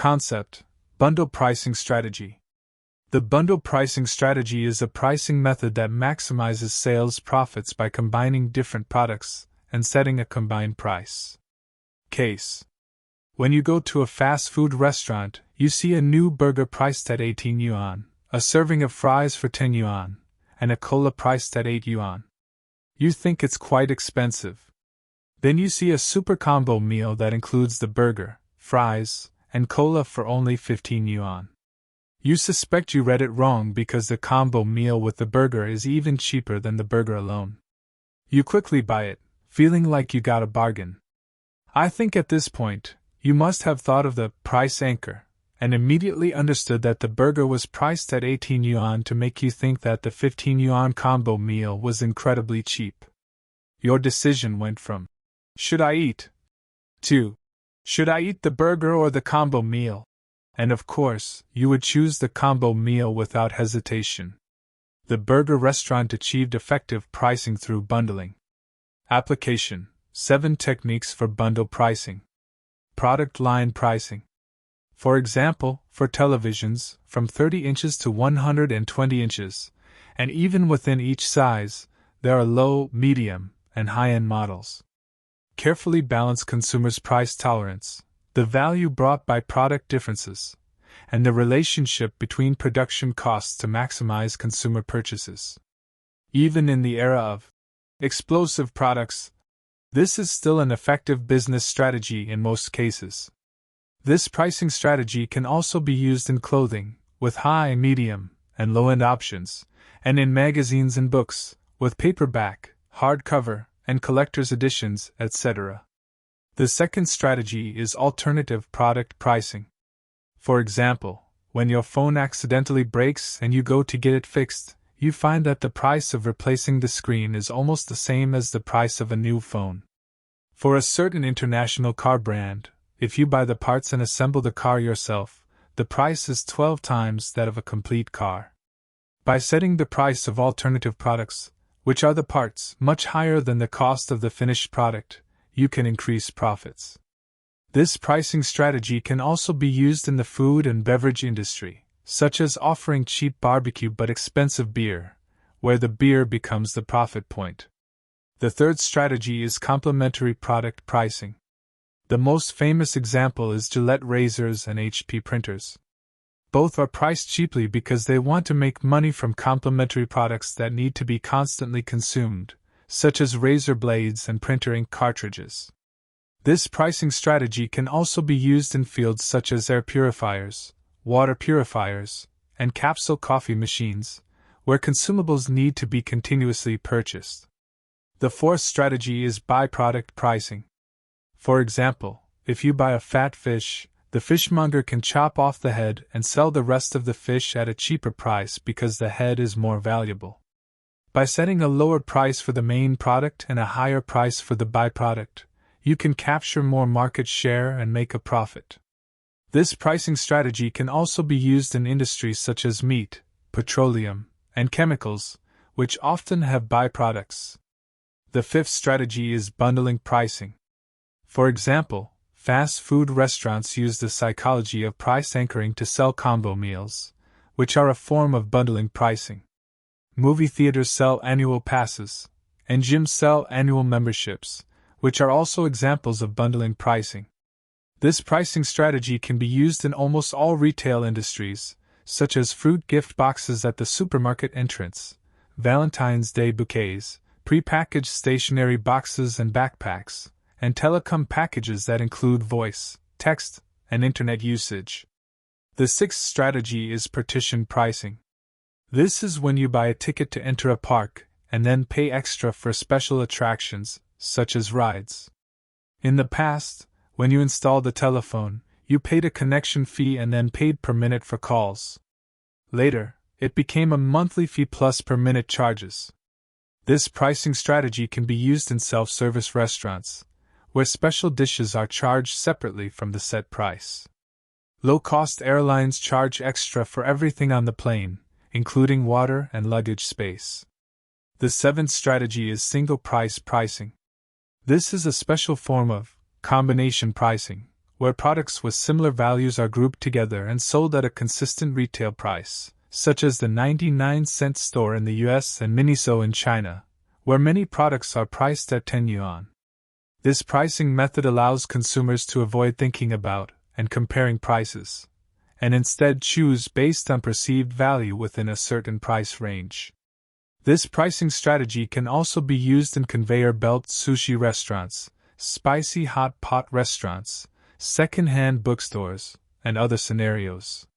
concept: bundle pricing strategy. The bundle pricing strategy is a pricing method that maximizes sales profits by combining different products and setting a combined price. Case: when you go to a fast food restaurant, you see a new burger priced at 18 yuan, a serving of fries for 10 yuan, and a cola priced at 8 yuan. You think it's quite expensive. Then you see a super combo meal that includes the burger, fries, and cola for only 15 yuan. You suspect you read it wrong because the combo meal with the burger is even cheaper than the burger alone. You quickly buy it, feeling like you got a bargain. I think at this point, you must have thought of the price anchor and immediately understood that the burger was priced at 18 yuan to make you think that the 15 yuan combo meal was incredibly cheap. Your decision went from, should I eat? To, should I eat the burger or the combo meal? And of course, you would choose the combo meal without hesitation. The burger restaurant achieved effective pricing through bundling. Application: 7 techniques for bundle pricing. Product line pricing. For example, for televisions, from 30 inches to 120 inches, and even within each size, there are low, medium, and high-end models. Carefully balance consumers' price tolerance, the value brought by product differences, and the relationship between production costs to maximize consumer purchases. Even in the era of explosive products, this is still an effective business strategy in most cases. This pricing strategy can also be used in clothing, with high, medium, and low-end options, and in magazines and books, with paperback, hardcover, and collector's editions, etc. The second strategy is alternative product pricing. For example, when your phone accidentally breaks and you go to get it fixed, you find that the price of replacing the screen is almost the same as the price of a new phone. For a certain international car brand, if you buy the parts and assemble the car yourself, the price is 12 times that of a complete car. By setting the price of alternative products, which are the parts, much higher than the cost of the finished product, you can increase profits. This pricing strategy can also be used in the food and beverage industry, such as offering cheap barbecue but expensive beer, where the beer becomes the profit point. The third strategy is complementary product pricing. The most famous example is Gillette razors and HP printers. Both are priced cheaply because they want to make money from complementary products that need to be constantly consumed, such as razor blades and printer ink cartridges. This pricing strategy can also be used in fields such as air purifiers, water purifiers, and capsule coffee machines, where consumables need to be continuously purchased. The fourth strategy is byproduct pricing. For example, if you buy a fat fish, the fishmonger can chop off the head and sell the rest of the fish at a cheaper price because the head is more valuable. By setting a lower price for the main product and a higher price for the byproduct, you can capture more market share and make a profit. This pricing strategy can also be used in industries such as meat, petroleum, and chemicals, which often have byproducts. The fifth strategy is bundling pricing. For example, fast food restaurants use the psychology of price anchoring to sell combo meals, which are a form of bundling pricing. Movie theaters sell annual passes, and gyms sell annual memberships, which are also examples of bundling pricing. This pricing strategy can be used in almost all retail industries, such as fruit gift boxes at the supermarket entrance, Valentine's Day bouquets, prepackaged stationery boxes and backpacks, and telecom packages that include voice, text, and internet usage. The sixth strategy is partition pricing. This is when you buy a ticket to enter a park and then pay extra for special attractions, such as rides. In the past, when you installed the telephone, you paid a connection fee and then paid per minute for calls. Later, it became a monthly fee plus per minute charges. This pricing strategy can be used in self-service restaurants, where special dishes are charged separately from the set price. Low-cost airlines charge extra for everything on the plane, including water and luggage space. The seventh strategy is single price pricing. This is a special form of combination pricing, where products with similar values are grouped together and sold at a consistent retail price, such as the 99-cent store in the US and Miniso in China, where many products are priced at 10 yuan. This pricing method allows consumers to avoid thinking about and comparing prices, and instead choose based on perceived value within a certain price range. This pricing strategy can also be used in conveyor belt sushi restaurants, spicy hot pot restaurants, second-hand bookstores, and other scenarios.